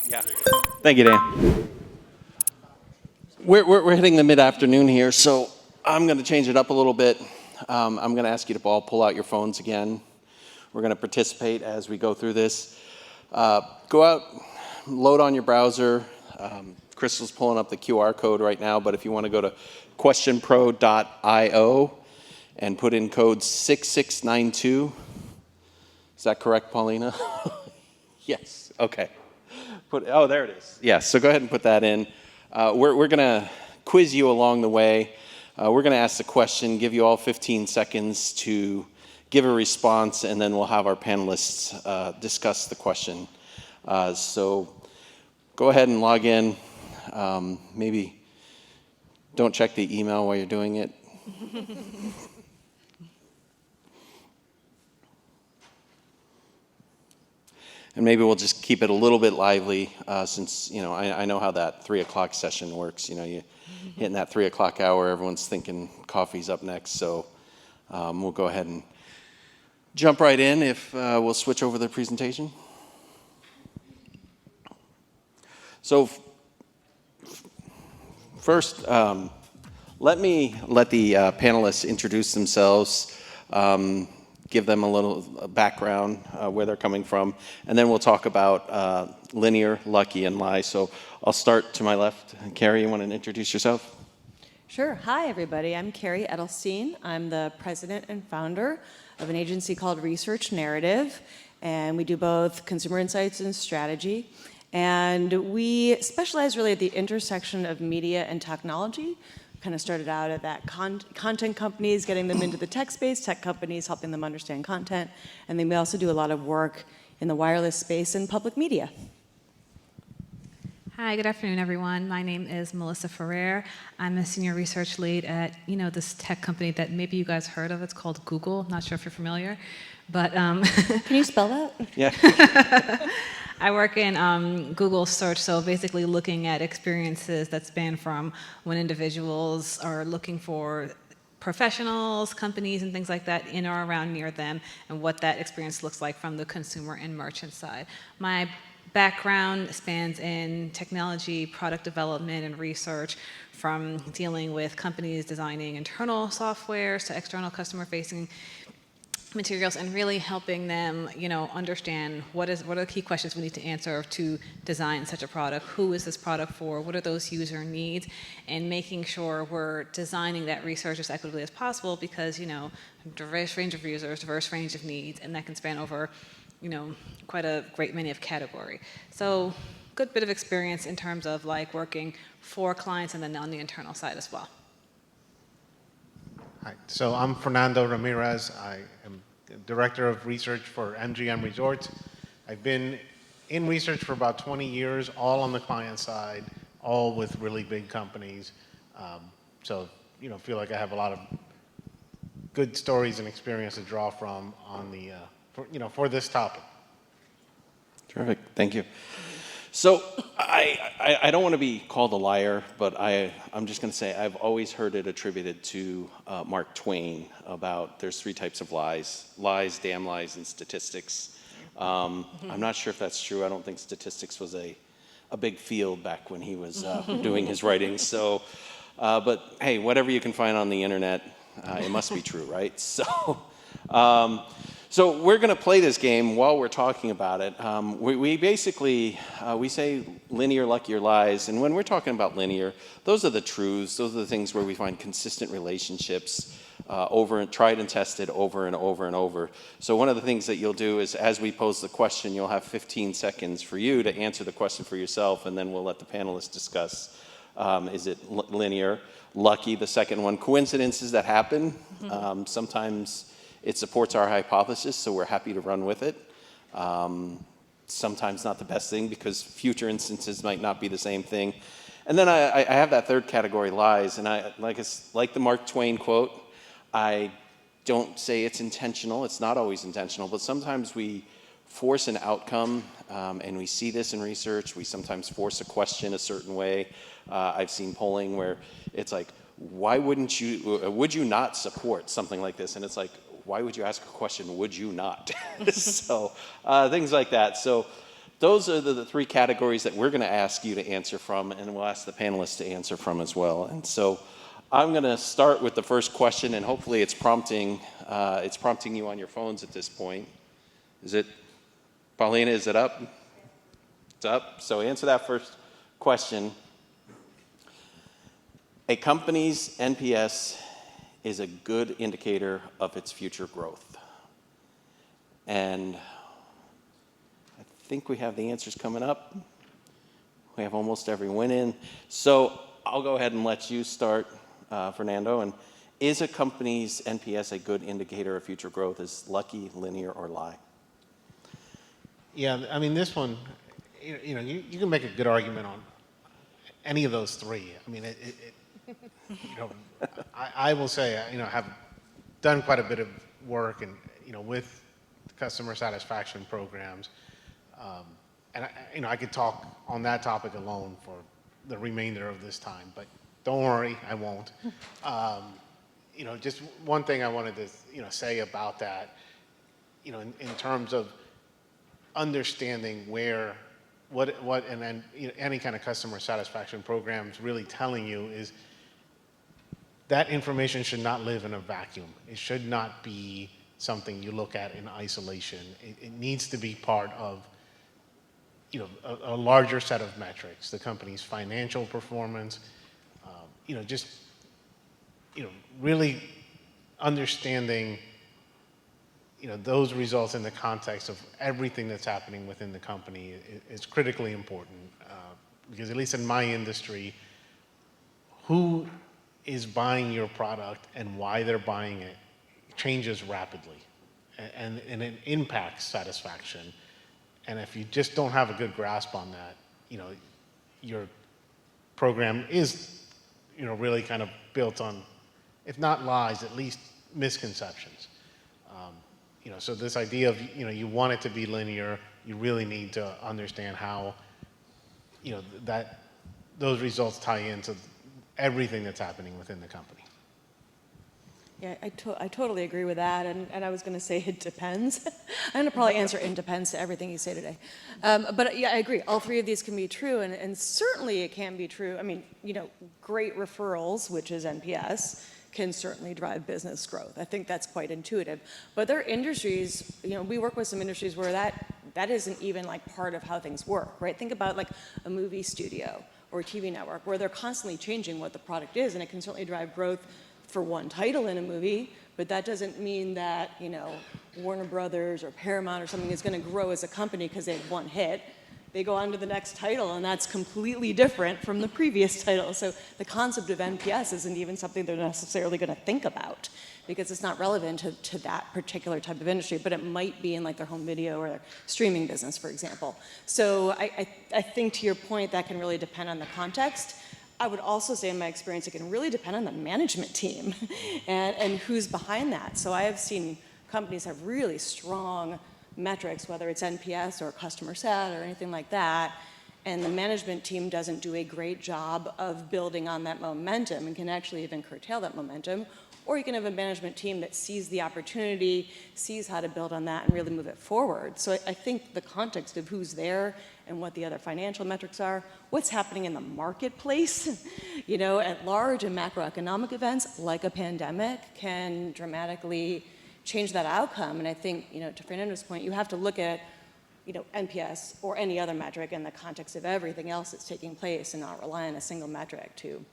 Yeah. Thank you, Dan. We're hitting the mid-afternoon here, so I'm going to change it up a little bit. I'm going to ask you to all pull out your phones again. We're going to participate as we go through this. Go out, load on your browser. Crystal's pulling up the QR code right now, but if you want to go to questionpro.io and put in code 6692. Is that correct, Paulina? Yes. Okay. Oh, there it is. Yes. So go ahead and put that in. We're going to quiz you along the way. We're going to ask the question, give you all 15 seconds to give a response, and then we'll have our panelists discuss the question. So go ahead and log in. Maybe don't check the email while you're doing it. And maybe we'll just keep it a little bit lively since, I know how that 3 o'clock session works. You hitting that 3 o'clock hour, everyone's thinking coffee's up next. So we'll go ahead and jump right in if we'll switch over the presentation. So first, let the panelists introduce themselves. Give them a little background, where they're coming from, and then we'll talk about linear, lucky, and lie. So I'll start to my left. Kerry, you want to introduce yourself? Sure. Hi, everybody. I'm Kerry Edelstein. I'm the president and founder of an agency called Research Narrative, and we do both consumer insights and strategy. And we specialize really at the intersection of media and technology. Kind of started out at that content companies, getting them into the tech space, tech companies helping them understand content, and then we also do a lot of work in the wireless space and public media. Hi, good afternoon, everyone. My name is Melissa Ferere. I'm a senior research lead at, this tech company that maybe you guys heard of. It's called Google. Not sure if you're familiar, but Can you spell that? Yeah. I work in Google search, so basically looking at experiences that span from when individuals are looking for professionals, companies, and things like that in or around near them, and what that experience looks like from the consumer and merchant side. My background spans in technology, product development, and research, from dealing with companies designing internal softwares to external customer-facing materials, and really helping them, understand what are the key questions we need to answer to design such a product. Who is this product for? What are those user needs? And making sure we're designing that research as equitably as possible, because diverse range of users, diverse range of needs, and that can span over, quite a great many of category. So, good bit of experience in terms of working for clients and then on the internal side as well. Hi, so I'm Fernando Ramirez. I am Director of Research for MGM Resorts. I've been in research for about 20 years, all on the client side, all with really big companies. So, feel like I have a lot of good stories and experience to draw from on the, for this topic. Terrific, thank you. So I don't want to be called a liar, but I'm just going to say I've always heard it attributed to Mark Twain about there's 3 types of lies: lies, damn lies, and statistics. I'm not sure if that's true. I don't think statistics was a big field back when he was doing his writings. So, but hey, whatever you can find on the internet, it must be true, right? So we're going to play this game while we're talking about it. We basically, we say linear, lucky, or lies. And when we're talking about linear, those are the truths. Those are the things where we find consistent relationships, tried and tested over and over and over. So one of the things that you'll do is, as we pose the question, you'll have 15 seconds for you to answer the question for yourself, and then we'll let the panelists discuss. Is it linear? Lucky, the second one. Coincidences that happen. Sometimes it supports our hypothesis, so we're happy to run with it. Sometimes not the best thing, because future instances might not be the same thing. And then I have that third category, lies, and like the Mark Twain quote, I don't say it's intentional. It's not always intentional, but sometimes we force an outcome, and we see this in research. We sometimes force a question a certain way. I've seen polling where it's like, would you not support something like this? And it's like, why would you ask a question, would you not? So things like that. So those are the three categories that we're going to ask you to answer from, and we'll ask the panelists to answer from as well. And so I'm going to start with the first question, and hopefully it's prompting you on your phones at this point. Is it, Paulina, is it up? It's up. So answer that first question. A company's NPS is a good indicator of its future growth. And I think we have the answers coming up. We have almost everyone in. So I'll go ahead and let you start, Fernando. And is a company's NPS a good indicator of future growth? Is lucky, linear, or lie? Yeah, I mean, this one, you can make a good argument on any of those three. I mean, I will say, have done quite a bit of work and, with customer satisfaction programs. And I could talk on that topic alone for the remainder of this time, but don't worry, I won't. Just one thing I wanted to, say about that, in terms of understanding what any kind of customer satisfaction program is really telling you is that information should not live in a vacuum. It should not be something you look at in isolation. It needs to be part of a larger set of metrics, the company's financial performance, really understanding those results in the context of everything that's happening within the company is critically important, because at least in my industry, who is buying your product and why they're buying it changes rapidly, and it impacts satisfaction. And if you just don't have a good grasp on that, your program is really kind of built on, if not lies, at least misconceptions. So this idea of, you want it to be linear, you really need to understand how, that those results tie into everything that's happening within the company. Yeah, I totally agree with that, and I was going to say it depends. I'm going to probably answer it depends to everything you say today. But yeah, I agree. All three of these can be true, and certainly it can be true. I mean, great referrals, which is NPS, can certainly drive business growth. I think that's quite intuitive. But there are industries, we work with some industries where that isn't even like part of how things work, right? Think about like a movie studio or a TV network where they're constantly changing what the product is, and it can certainly drive growth for one title in a movie, but that doesn't mean that, Warner Brothers or Paramount or something is going to grow as a company because they have one hit. They go on to the next title, and that's completely different from the previous title. So the concept of NPS isn't even something they're necessarily going to think about because it's not relevant to that particular type of industry, but it might be in like their home video or their streaming business, for example. So I think to your point, that can really depend on the context. I would also say in my experience, it can really depend on the management team and who's behind that. So I have seen companies have really strong metrics, whether it's NPS or customer sat or anything like that, and the management team doesn't do a great job of building on that momentum and can actually even curtail that momentum. Or you can have a management team that sees the opportunity, sees how to build on that and really move it forward. So I think the context of who's there and what the other financial metrics are, what's happening in the marketplace, at large, and macroeconomic events like a pandemic can dramatically change that outcome. And I think, to Fernando's point, you have to look at, NPS or any other metric in the context of everything else that's taking place and not rely on a single metric to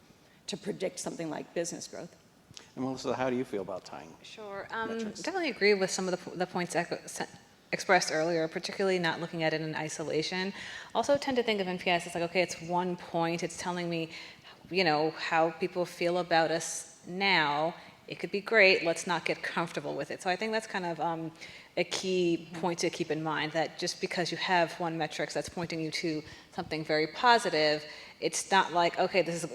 predict something like business growth. And Melissa, how do you feel about tying? Sure. metrics? Definitely agree with some of the points expressed earlier, particularly not looking at it in isolation. Also tend to think of NPS as like, okay, it's one point. It's telling me, how people feel about us now. It could be great. Let's not get comfortable with it. So I think that's kind of a key point to keep in mind, that just because you have one metric that's pointing you to something very positive, it's not like, okay, this is,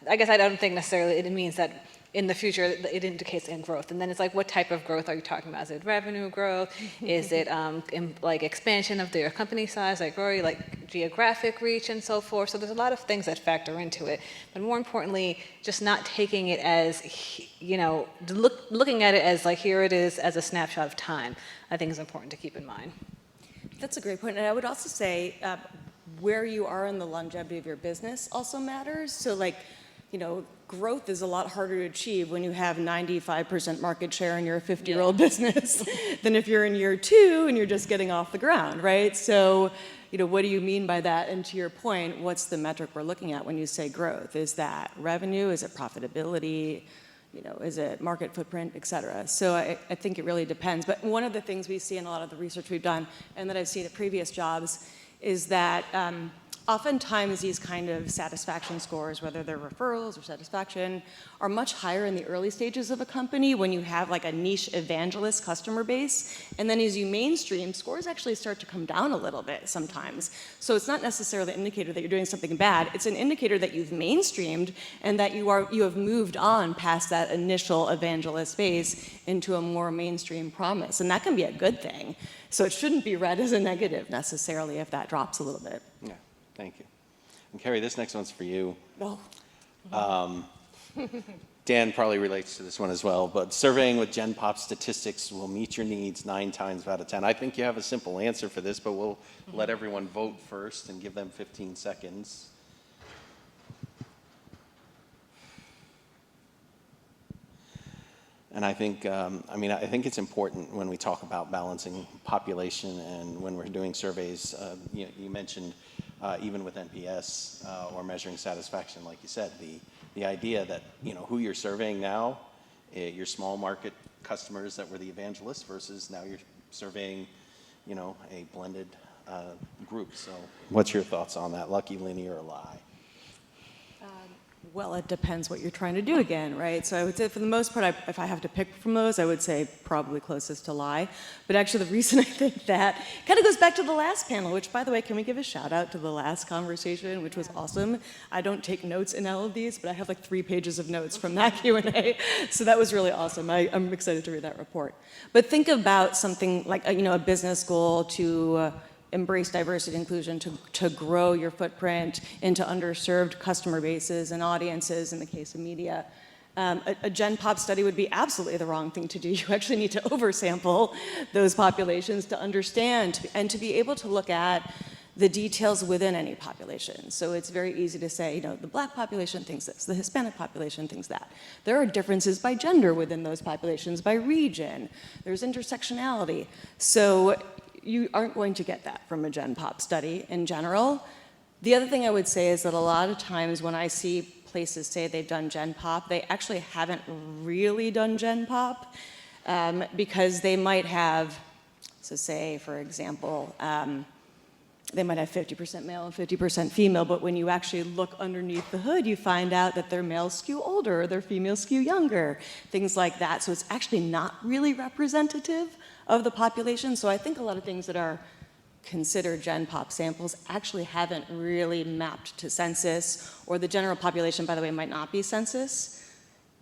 I guess I don't think necessarily it means that in the future it indicates in growth. And then it's like, what type of growth are you talking about? Is it revenue growth? Is it like expansion of their company size, like growing, like geographic reach and so forth? So there's a lot of things that factor into it. But more importantly, just not taking it as, looking at it as like, here it is as a snapshot of time, I think is important to keep in mind. That's a great point. And I would also say where you are in the longevity of your business also matters. So like, growth is a lot harder to achieve when you have 95% market share and you're a 50-year-old business than if you're in year 2 and you're just getting off the ground, right? So, what do you mean by that? And to your point, what's the metric we're looking at when you say growth? Is that revenue? Is it profitability? Is it market footprint, et cetera? So I think it really depends. But one of the things we see in a lot of the research we've done and that I've seen at previous jobs is that oftentimes these kind of satisfaction scores, whether they're referrals or satisfaction, are much higher in the early stages of a company when you have like a niche evangelist customer base. And then as you mainstream, scores actually start to come down a little bit sometimes. So it's not necessarily an indicator that you're doing something bad. It's an indicator that you've mainstreamed and that you have moved on past that initial evangelist phase into a more mainstream promise. And that can be a good thing. So it shouldn't be read as a negative necessarily if that drops a little bit. Yeah. Thank you. And Kerry, this next one's for you. Oh. Dan probably relates to this one as well, but surveying with Gen Pop statistics will meet your needs 9 times out of 10. I think you have a simple answer for this, but we'll let everyone vote first and give them 15 seconds. And I think, I think it's important when we talk about balancing population and when we're doing surveys. You mentioned even with NPS or measuring satisfaction, like you said, the idea that who you're surveying now, your small market customers that were the evangelists versus now you're surveying, a blended group. So, what's your thoughts on that? Lucky, linear, or lie? Well, it depends what you're trying to do again, right? So I would say for the most part, if I have to pick from those, I would say probably closest to lie. But actually the reason I think that kind of goes back to the last panel, which by the way, can we give a shout out to the last conversation, which was awesome. I don't take notes in all of these, but I have like 3 pages of notes from that Q&A. So that was really awesome. I'm excited to read that report. But think about something like, a business goal to embrace diversity and inclusion, to grow your footprint into underserved customer bases and audiences in the case of media. A Gen Pop study would be absolutely the wrong thing to do. You actually need to oversample those populations to understand and to be able to look at the details within any population. So it's very easy to say, the Black population thinks this, the Hispanic population thinks that. There are differences by gender within those populations, by region. There's intersectionality. So you aren't going to get that from a Gen Pop study in general. The other thing I would say is that a lot of times when I see places say they've done Gen Pop, they actually haven't really done Gen Pop because they might have, so say, for example, they might have 50% male and 50% female, but when you actually look underneath the hood, you find out that their males skew older, or their females skew younger, things like that. So it's actually not really representative of the population. So I think a lot of things that are considered Gen Pop samples actually haven't really mapped to census, or the general population, by the way, might not be census.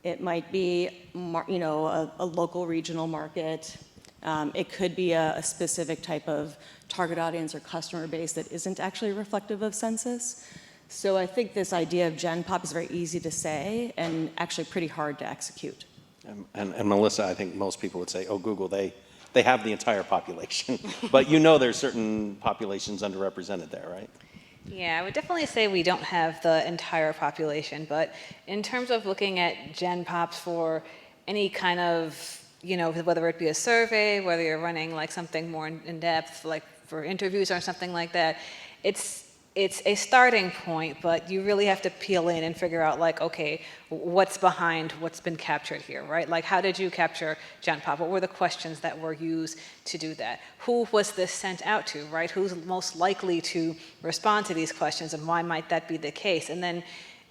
It might be, a local regional market. It could be a specific type of target audience or customer base that isn't actually reflective of census. So I think this idea of Gen Pop is very easy to say and actually pretty hard to execute. And Melissa, I think most people would say, oh, Google, they have the entire population. But there's certain populations underrepresented there, right? Yeah, I would definitely say we don't have the entire population, but in terms of looking at Gen Pops for any kind of, whether it be a survey, whether you're running like something more in depth, like for interviews or something like that, it's a starting point, but you really have to peel in and figure out like, okay, what's behind what's been captured here, right? Like, how did you capture Gen Pop? What were the questions that were used to do that? Who was this sent out to, right? Who's most likely to respond to these questions, and why might that be the case? And then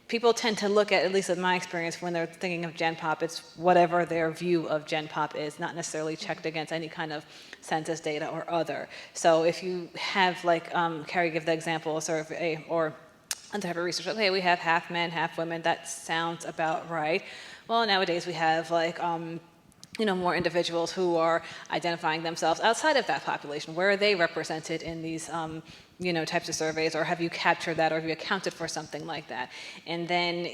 people tend to look at least in my experience, when they're thinking of Gen Pop, it's whatever their view of Gen Pop is, not necessarily checked against any kind of census data or other. So if you have, like Kerry give the example, a survey or on type of research, okay, we have half men, half women, that sounds about right. Well, nowadays we have like, more individuals who are identifying themselves outside of that population. Where are they represented in these types of surveys, or have you captured that, or have you accounted for something like that? And then,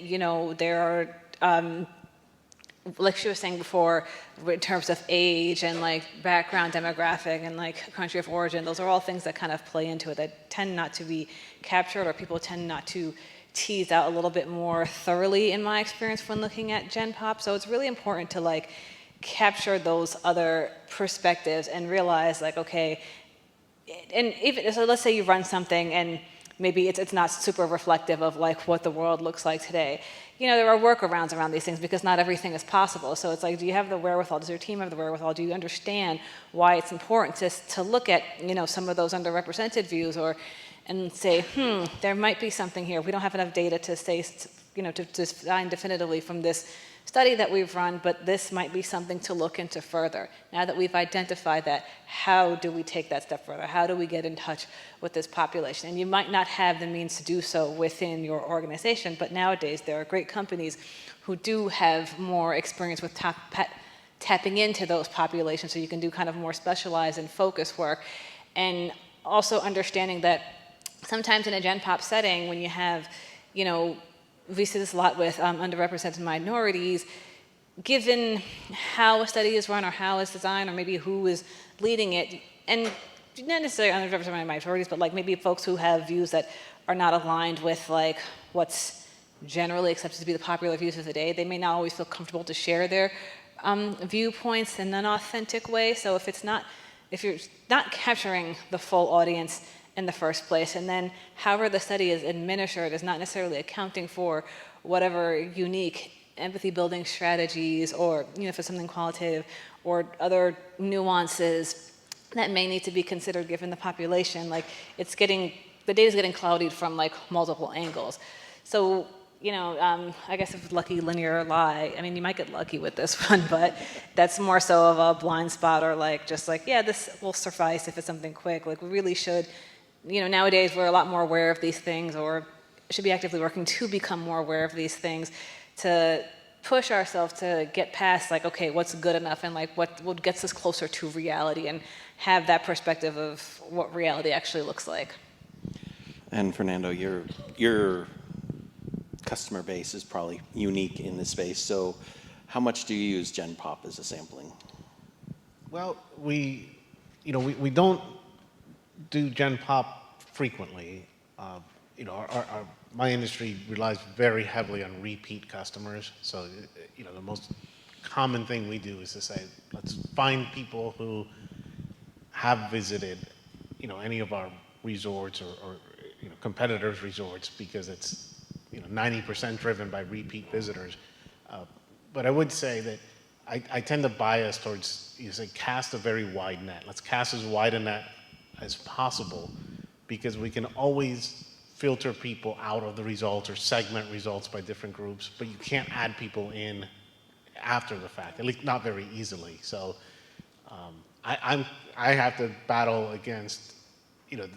there are like she was saying before, in terms of age and like background demographic and like country of origin, those are all things that kind of play into it that tend not to be captured, or people tend not to tease out a little bit more thoroughly in my experience when looking at Gen Pop. So it's really important to like capture those other perspectives and realize like, okay, and even, so let's say you run something and maybe it's not super reflective of like what the world looks like today. You know, there are workarounds around these things because not everything is possible. So it's like, do you have the wherewithal? Does your team have the wherewithal? Do you understand why it's important to look at, you know, some of those underrepresented views, and say, there might be something here. We don't have enough data to say, you know, to define definitively from this study that we've run, but this might be something to look into further. Now that we've identified that, how do we take that step further? How do we get in touch with this population? And you might not have the means to do so within your organization, but nowadays there are great companies who do have more experience with tapping into those populations, so you can do kind of more specialized and focused work. And also understanding that sometimes in a Gen Pop setting, when you have, you know, we see this a lot with underrepresented minorities, given how a study is run or how it's designed or maybe who is leading it, and not necessarily underrepresented minorities, but like maybe folks who have views that are not aligned with like what's generally accepted to be the popular views of the day, they may not always feel comfortable to share their viewpoints in an authentic way. So if you're not capturing the full audience in the first place, and then however the study is administered is not necessarily accounting for whatever unique empathy building strategies, or, you know, if it's something qualitative or other nuances that may need to be considered given the population, like the data is getting clouded from like multiple angles. So, you know, I guess if it's lucky, linear, or lie, I mean, you might get lucky with this one, but that's more so of a blind spot, or like, just like, yeah, this will suffice if it's something quick. Like, we really should, you know, nowadays we're a lot more aware of these things, or should be actively working to become more aware of these things, to push ourselves to get past like, okay, what's good enough, and like what gets us closer to reality, and have that perspective of what reality actually looks like. And Fernando, your customer base is probably unique in this space. So how much do you use Gen Pop as a sampling? Well, we don't do Gen Pop frequently. You know, my industry relies very heavily on repeat customers. So, you know, the most common thing we do is to say, let's find people who have visited, you know, any of our resorts or you know, competitors' resorts, because it's, you know, 90% driven by repeat visitors. But I would say that I tend to bias towards, you say, cast a very wide net. Let's cast as wide a net as possible, because we can always filter people out of the results or segment results by different groups, but you can't add people in after the fact, at least not very easily. So I have to battle against, you know,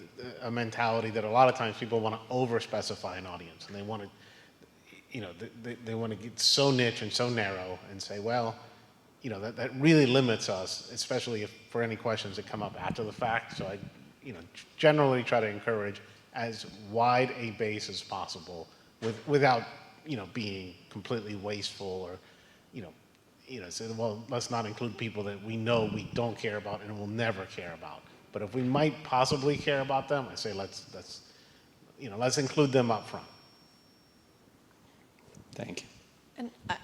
a mentality that a lot of times people want to over-specify an audience, and they want to, you know, they want to get so niche and so narrow and say, well, you know, that really limits us, especially if for any questions that come up after the fact. So I, you know, generally try to encourage as wide a base as possible without, you know, being completely wasteful, or, you know, say, well, let's not include people that we know we don't care about and will never care about. But if we might possibly care about them, I say let's include them up front. Thank you.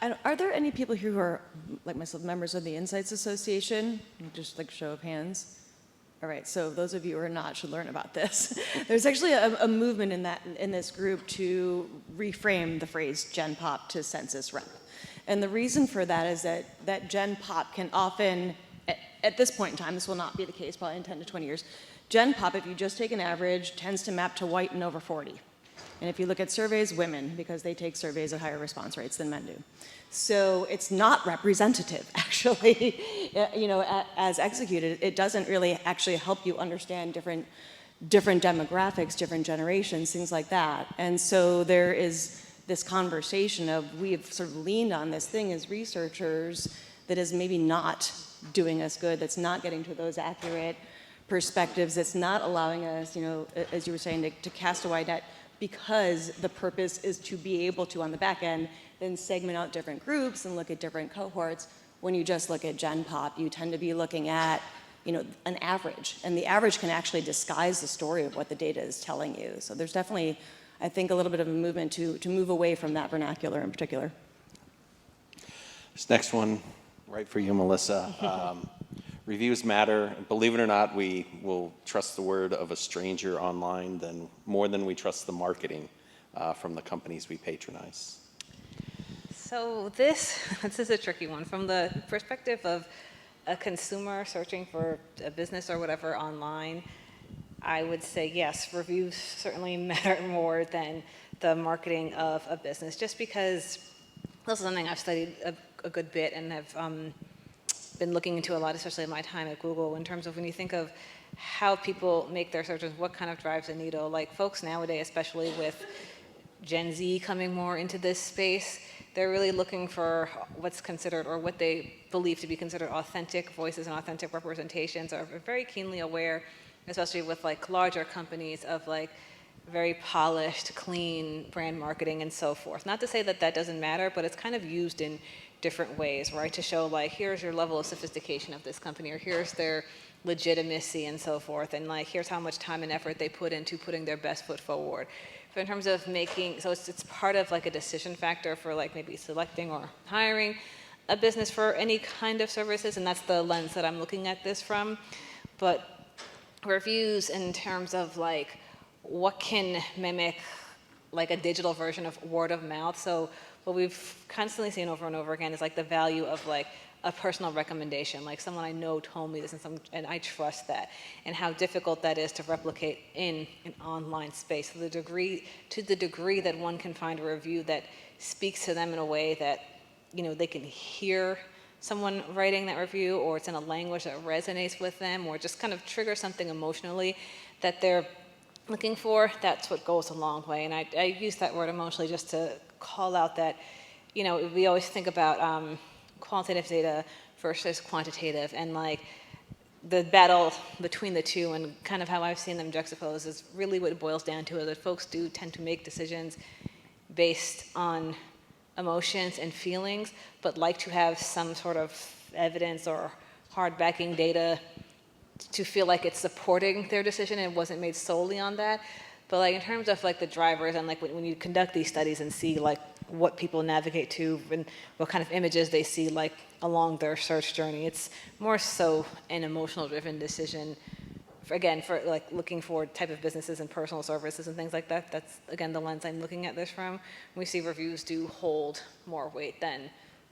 And are there any people here who are, like myself, members of the Insights Association? Just like show of hands. All right, so those of you who are not should learn about this. There's actually a movement in this group to reframe the phrase Gen Pop to census rep. And the reason for that is that Gen Pop can often, at this point in time, this will not be the case probably in 10 to 20 years, Gen Pop, if you just take an average, tends to map to white and over 40. And if you look at surveys, women, because they take surveys at higher response rates than men do. So it's not representative, actually, you know, as executed. It doesn't really actually help you understand different demographics, different generations, things like that. And so there is this conversation of, we've sort of leaned on this thing as researchers that is maybe not doing us good, that's not getting to those accurate perspectives, that's not allowing us, you know, as you were saying, to cast a wide net, because the purpose is to be able to, on the back end, then segment out different groups and look at different cohorts. When you just look at Gen Pop, you tend to be looking at, an average, and the average can actually disguise the story of what the data is telling you. So there's definitely, I think, a little bit of a movement to move away from that vernacular in particular. This next one, right for you, Melissa. Reviews matter. Believe it or not, we will trust the word of a stranger online more than we trust the marketing from the companies we patronize. So this is a tricky one. From the perspective of a consumer searching for a business or whatever online, I would say yes, reviews certainly matter more than the marketing of a business, just because this is something I've studied a good bit and have been looking into a lot, especially in my time at Google, in terms of when you think of how people make their searches, what kind of drives the needle. Like folks nowadays, especially with Gen Z coming more into this space, they're really looking for what's considered, or what they believe to be considered, authentic voices and authentic representations, are very keenly aware, especially with like larger companies, of like very polished, clean brand marketing and so forth. Not to say that that doesn't matter, but it's kind of used in different ways, right? To show like, here's your level of sophistication of this company, or here's their legitimacy and so forth, and like, here's how much time and effort they put into putting their best foot forward. So in terms of making, so it's part of like a decision factor for like maybe selecting or hiring a business for any kind of services, and that's the lens that I'm looking at this from. But reviews in terms of like, what can mimic like a digital version of word of mouth. So what we've constantly seen over and over again is like the value of like a personal recommendation, like someone I know told me this and I trust that, and how difficult that is to replicate in an online space. To the degree that one can find a review that speaks to them in a way that, they can hear someone writing that review, or it's in a language that resonates with them, or just kind of triggers something emotionally that they're looking for, that's what goes a long way. And I use that word emotionally just to call out that, we always think about qualitative data versus quantitative, and like the battle between the two, and kind of how I've seen them juxtaposed, is really what it boils down to, is that folks do tend to make decisions based on emotions and feelings, but like to have some sort of evidence or hard backing data to feel like it's supporting their decision and it wasn't made solely on that. But like in terms of like the drivers, and like when you conduct these studies and see like what people navigate to and what kind of images they see like along their search journey, it's more so an emotional driven decision. For like looking for type of businesses and personal services and things like that. That's again the lens I'm looking at this from. We see reviews do hold more weight than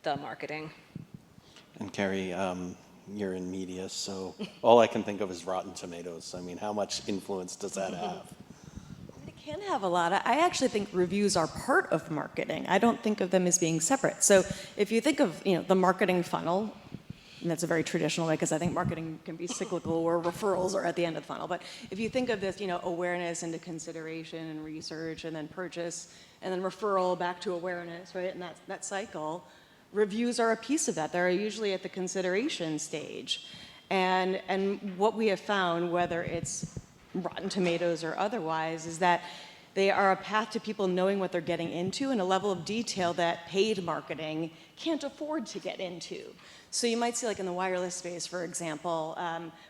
the marketing. And Kerry, you're in media, so all I can think of is Rotten Tomatoes. I mean, how much influence does that have? It can have a lot. I actually think reviews are part of marketing. I don't think of them as being separate. So if you think of the marketing funnel, and that's a very traditional way, because I think marketing can be cyclical, where referrals are at the end of the funnel. But if you think of this, awareness into consideration and research, and then purchase, and then referral back to awareness, right? And that cycle, reviews are a piece of that. They're usually at the consideration stage. And what we have found, whether it's Rotten Tomatoes or otherwise, is that they are a path to people knowing what they're getting into, and a level of detail that paid marketing can't afford to get into. So you might see, like in the wireless space, for example,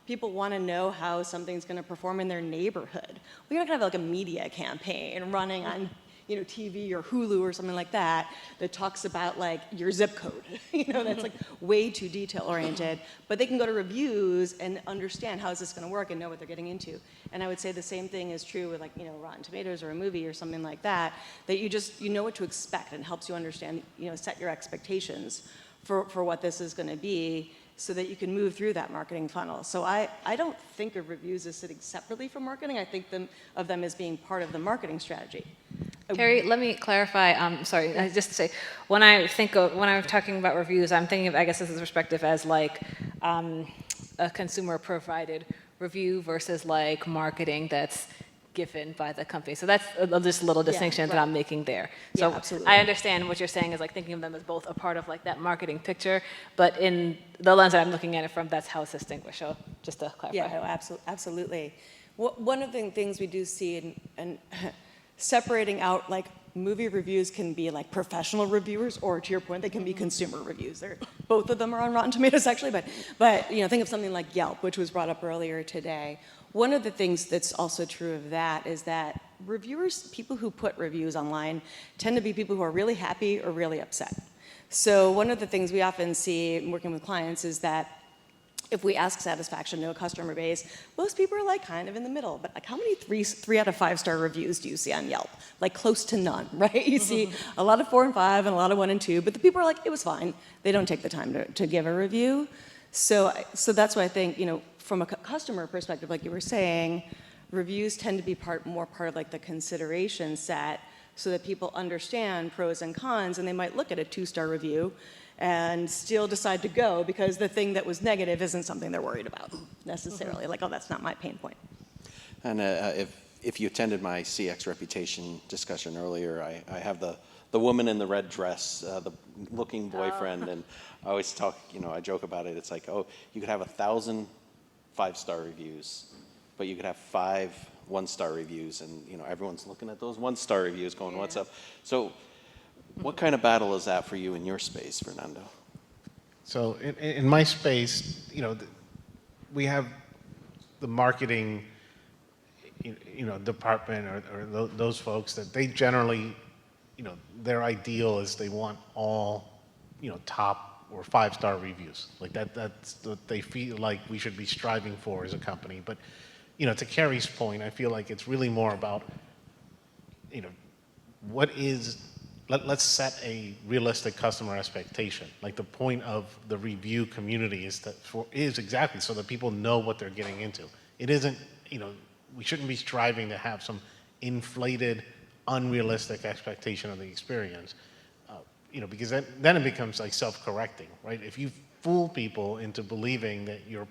people want to know how something's going to perform in their neighborhood. We're not going to have like a media campaign running on TV or Hulu or something like that talks about like your zip code. That's like way too detail oriented. But they can go to reviews and understand how is this going to work and know what they're getting into. And I would say the same thing is true with like Rotten Tomatoes or a movie or something like that. That you know what to expect, and helps you understand, set your expectations for what this is going to be, so that you can move through that marketing funnel. So I don't think of reviews as sitting separately from marketing. I think of them as being part of the marketing strategy. Kerry, let me clarify. Just to say, when I'm talking about reviews, I'm thinking of, I guess, this is perspective as like a consumer-provided review versus like marketing that's given by the company. So that's just a little distinction that I'm making there. So yeah, absolutely. I understand what you're saying is like thinking of them as both a part of like that marketing picture, but in the lens that I'm looking at it from, that's how it's distinguished. So just to clarify. Yeah, no, absolutely. One of the things we do see, and separating out like movie reviews can be like professional reviewers, or to your point, they can be consumer reviews. Both of them are on Rotten Tomatoes actually, but you know, think of something like Yelp, which was brought up earlier today. One of the things that's also true of that is that reviewers, people who put reviews online, tend to be people who are really happy or really upset. So one of the things we often see in working with clients is that if we ask satisfaction to a customer base, most people are like kind of in the middle. But like, how many three out of 5-star reviews do you see on Yelp? Like close to none, right? You see a lot of 4 and 5 and a lot of 1 and 2, but the people are like, it was fine. They don't take the time to give a review. So that's why I think, you know, from a customer perspective, like you were saying, reviews tend to be more part of like the consideration set, so that people understand pros and cons, and they might look at a 2-star review and still decide to go because the thing that was negative isn't something they're worried about necessarily. Like, oh, that's not my pain point. And if you attended my CX reputation discussion earlier, I have the woman in the red dress, the looking boyfriend, and I always talk, you know, I joke about it. It's like, oh, you could have 1,000 5-star reviews, but you could have 5 1-star reviews, and you know, everyone's looking at those 1-star reviews going, what's up? So what kind of battle is that for you in your space, Fernando? So in my space, you know, we have the marketing, you know, department or those folks that they generally, you know, their ideal is they want all, you know, top or 5-star reviews. Like that's what they feel like we should be striving for as a company. But, you know, to Kerry's point, I feel like it's really more about, you know, what is, let's set a realistic customer expectation. Like the point of the review community is exactly so that people know what they're getting into. It isn't, you know, we shouldn't be striving to have some inflated, unrealistic expectation of the experience. You know, because then it becomes like self-correcting, right? If you fool people into believing that your,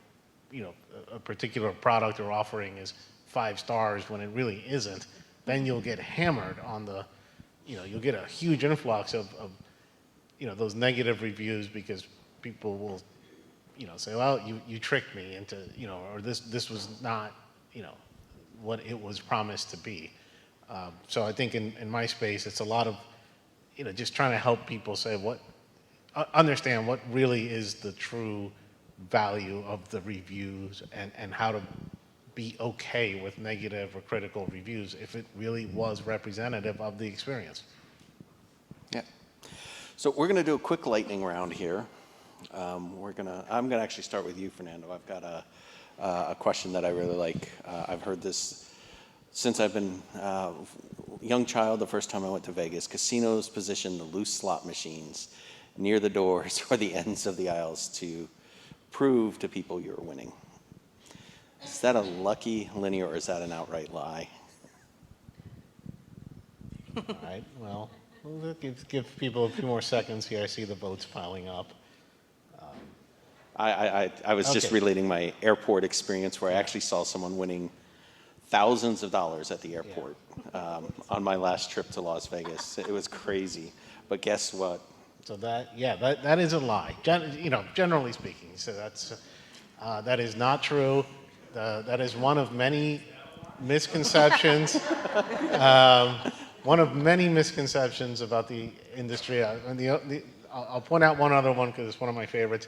you know, a particular product or offering is 5 stars when it really isn't, then you'll get hammered on the, you know, you'll get a huge influx of you know, those negative reviews because people will, you know, say, well, you tricked me into, you know, or this was not, you know, what it was promised to be. So I think in my space, it's a lot of, you know, just trying to help people say understand what really is the true value of the reviews and how to be okay with negative or critical reviews if it really was representative of the experience. Yeah. So we're going to do a quick lightning round here. I'm going to actually start with you, Fernando. I've got a question that I really like. I've heard this since I've been a young child. The first time I went to Vegas, casinos position the loose slot machines near the doors or the ends of the aisles to prove to people you're winning. Is that a lucky linear or is that an outright lie? All right, well, we'll give people a few more seconds here. I see the votes piling up. I was just relating my airport experience where I actually saw someone winning thousands of dollars at the airport on my last trip to Las Vegas. It was crazy. But guess what? So that is a lie. You know, generally speaking. So that is not true. That is one of many misconceptions. One of many misconceptions about the industry. I'll point out one other one because it's one of my favorites.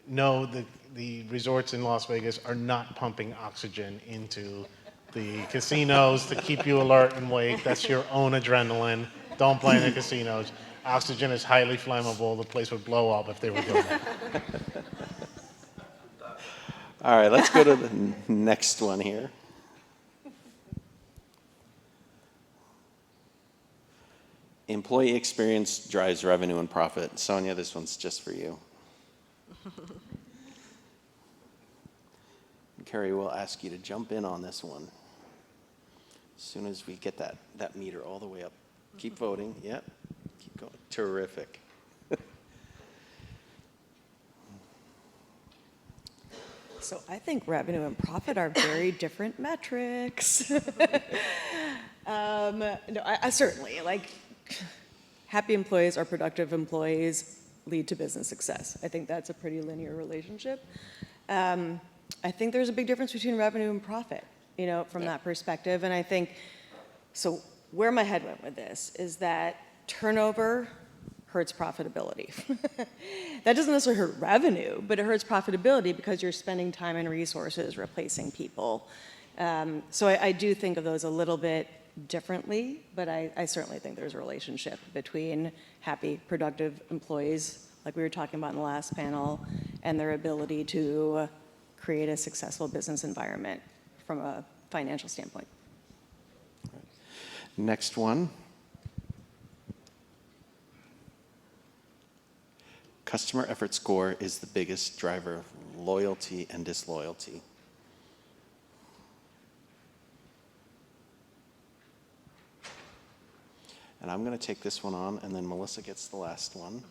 No, the resorts in Las Vegas are not pumping oxygen into the casinos to keep you alert and awake. That's your own adrenaline. Don't play in the casinos. Oxygen is highly flammable. The place would blow up if they were doing that. All right, let's go to the next one here. Employee experience drives revenue and profit. Sonia, this one's just for you. Kerry, we'll ask you to jump in on this one. As soon as we get that meter all the way up. Keep voting. Yep. Keep going. Terrific. So I think revenue and profit are very different metrics. No, I certainly, like, happy employees or productive employees lead to business success. I think that's a pretty linear relationship. I think there's a big difference between revenue and profit, you know, from that perspective. And I think, so where my head went with this is that turnover hurts profitability. That doesn't necessarily hurt revenue, but it hurts profitability because you're spending time and resources replacing people. So I do think of those a little bit differently, but I certainly think there's a relationship between happy, productive employees, like we were talking about in the last panel, and their ability to create a successful business environment from a financial standpoint. Next one. Customer effort score is the biggest driver of loyalty and disloyalty. And I'm going to take this one on, and then Melissa gets the last one.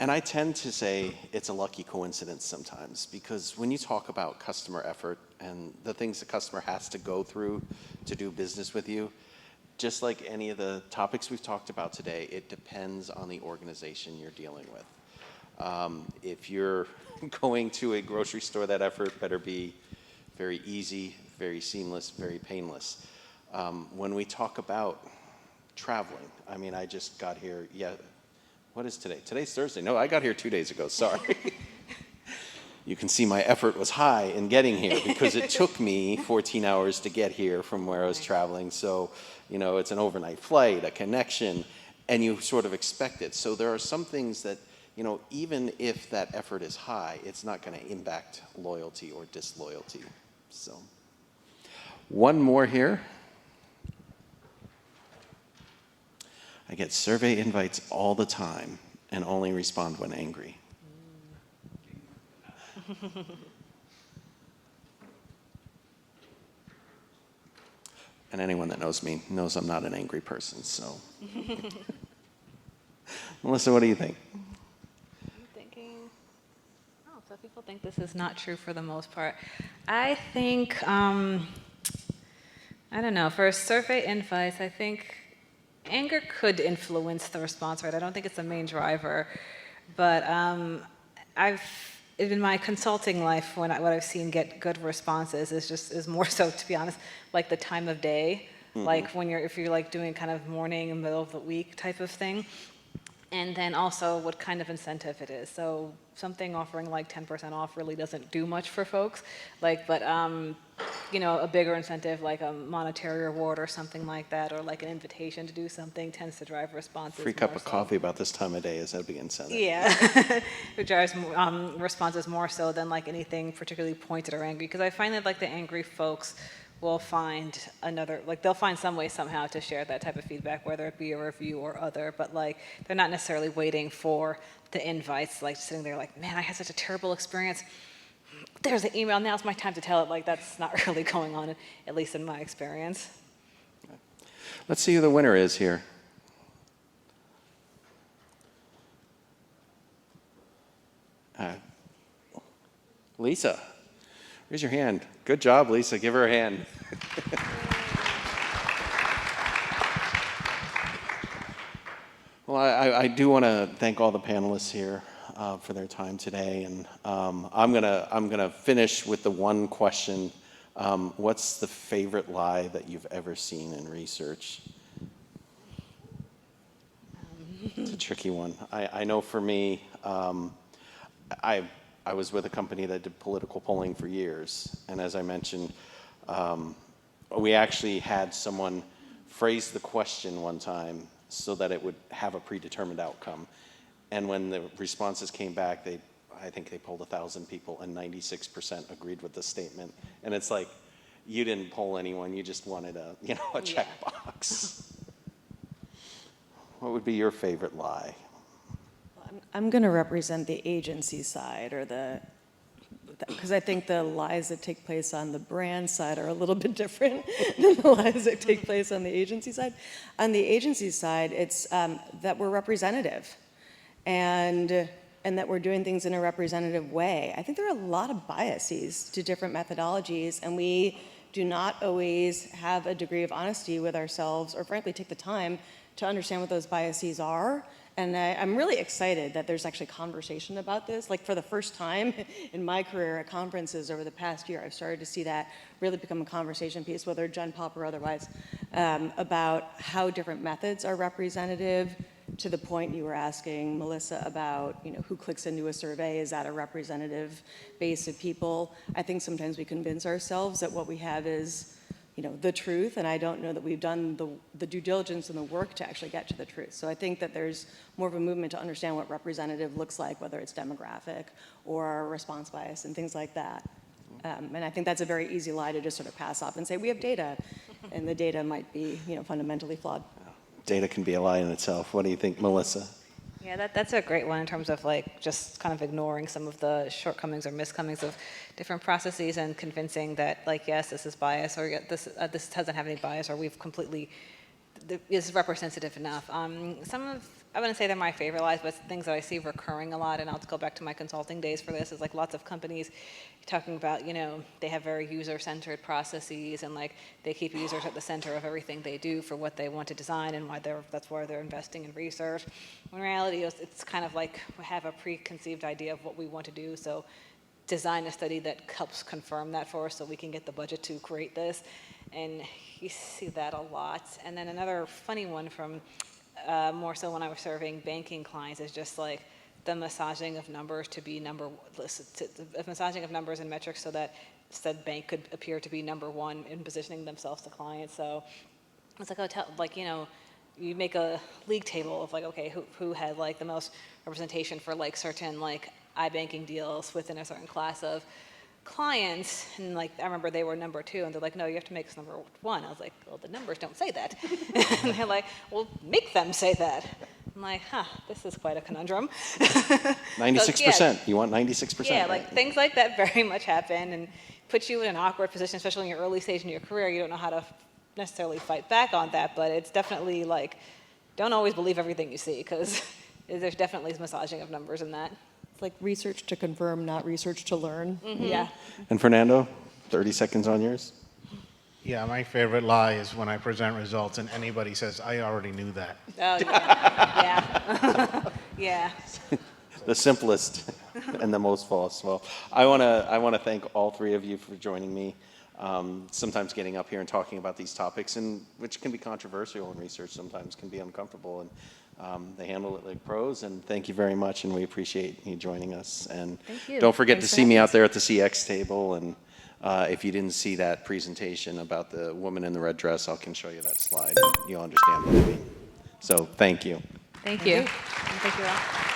And I tend to say it's a lucky coincidence sometimes, because when you talk about customer effort and the things the customer has to go through to do business with you, just like any of the topics we've talked about today, it depends on the organization you're dealing with. If you're going to a grocery store, that effort better be very easy, very seamless, very painless. When we talk about traveling, I mean, I just got here, what is today? Today's Thursday. No, I got here 2 days ago, sorry. You can see my effort was high in getting here because it took me 14 hours to get here from where I was traveling. So, you know, it's an overnight flight, a connection, and you sort of expect it. So there are some things that, you know, even if that effort is high, it's not going to impact loyalty or disloyalty. So, one more here. I get survey invites all the time and only respond when angry. And anyone that knows me knows I'm not an angry person, so. Melissa, what do you think? I'm thinking, so people think this is not true for the most part. I think, I don't know, for survey invites, I think anger could influence the response rate. I don't think it's the main driver, but in my consulting life, what I've seen get good responses is more so, to be honest, like the time of day, like if you're like doing kind of morning and middle of the week type of thing, and then also what kind of incentive it is. So something offering like 10% off really doesn't do much for folks, but you know, a bigger incentive like a monetary reward or something like that, or like an invitation to do something tends to drive responses. Free cup of coffee about this time of day is a big incentive. Yeah, it drives responses more so than like anything particularly pointed or angry. Because I find that like the angry folks will find they'll find some way somehow to share that type of feedback, whether it be a review or other, but like they're not necessarily waiting for the invites, like sitting there like, man, I had such a terrible experience. There's an email, now's my time to tell it. Like that's not really going on, at least in my experience. Let's see who the winner is here. Lisa, raise your hand. Good job, Lisa. Give her a hand. Well, I do want to thank all the panelists here for their time today, and I'm gonna finish with the one question: what's the favorite lie that you've ever seen in research? It's a tricky one. I know for me, I was with a company that did political polling for years, and as I mentioned, we actually had someone phrase the question one time so that it would have a predetermined outcome. And when the responses came back, I think they polled 1,000 people, and 96% agreed with the statement. And it's like, you didn't poll anyone, you just wanted a checkbox. What would be your favorite lie? I'm going to represent the agency side, because I think the lies that take place on the brand side are a little bit different than the lies that take place on the agency side. On the agency side, it's that we're representative and that we're doing things in a representative way. I think there are a lot of biases to different methodologies, and we do not always have a degree of honesty with ourselves, or frankly take the time to understand what those biases are And I'm really excited that there's actually conversation about this. Like for the first time in my career at conferences over the past year, I've started to see that really become a conversation piece, whether Gen Pop or otherwise, about how different methods are representative. To the point you were asking, Melissa, about who clicks into a survey, is that a representative base of people? I think sometimes we convince ourselves that what we have is the truth, and I don't know that we've done the due diligence and the work to actually get to the truth. So I think that there's more of a movement to understand what representative looks like, whether it's demographic or response bias and things like that. And I think that's a very easy lie to just sort of pass off and say, we have data, and the data might be fundamentally flawed. Data can be a lie in itself. What do you think, Melissa? Yeah, that's a great one in terms of like just kind of ignoring some of the shortcomings or miscomings of different processes and convincing that like, yes, this is bias, or this doesn't have any bias, or we've completely, is representative enough. I wouldn't say they're my favorite lies, but things that I see recurring a lot, and I'll go back to my consulting days for this, is like lots of companies talking about, they have very user-centered processes, and like they keep users at the center of everything they do for what they want to design, and that's why they're investing in research. In reality, it's kind of like we have a preconceived idea of what we want to do, so design a study that helps confirm that for us so we can get the budget to create this. And you see that a lot. And then another funny one from more so when I was serving banking clients is just like the massaging of numbers to be massaging of numbers and metrics so that said bank could appear to be number one in positioning themselves to clients. So it's like, you make a league table of like, okay, who had like the most representation for like certain like iBanking deals within a certain class of clients, and like I remember they were number 2, and they're like, no, you have to make us number 1. I was like, well, the numbers don't say that. And they're like, well, make them say that. I'm like, this is quite a conundrum. 96%. So, yeah, you want 96%? yeah, right? like things like that very much happen and put you in an awkward position, especially in your early stage in your career. You don't know how to necessarily fight back on that, but it's definitely like, don't always believe everything you see, because there's definitely massaging of numbers in that. It's like research to confirm, not research to learn. Mm-hmm. Yeah. And Fernando, 30 seconds on yours. Yeah, my favorite lie is when I present results and anybody says, I already knew that. Oh, yeah. Yeah. Yeah. The simplest and the most false. Well, I want to thank all 3 of you for joining me. Sometimes getting up here and talking about these topics, and which can be controversial in research, sometimes can be uncomfortable, and they handle it like pros. And thank you very much, and we appreciate you joining us. And Thank you. don't forget Thanks to for see me having out us. there at the CX table. And if you didn't see that presentation about the woman in the red dress, I can show you that slide, and you'll understand what I mean. So thank you. Thank you. Thank you all.